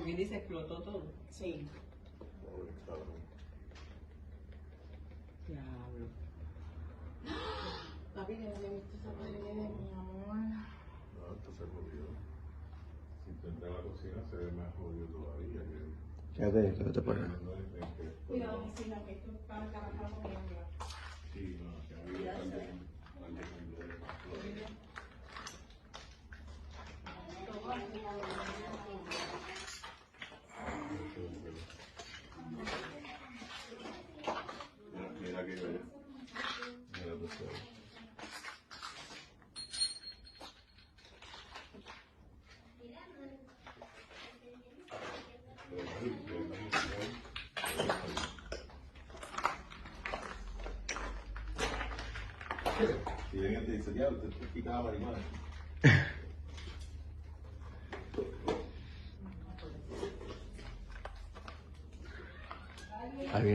como quien dice, explotó todo. Sí. Pobre cabrón. Diablo. Papi, que no le he visto esa pared, mi amor. No, esto se jodió. Si tú entras a la cocina se ve más jodido todavía. Quédate por acá. No es que... Cuidado, vecina, que esto está trabajando con ella. Sí, no, que había bastante de Mira que bello. Mira tú sabes. Si alguien te dice, diablo, te picaba marihuana. Ahí viene.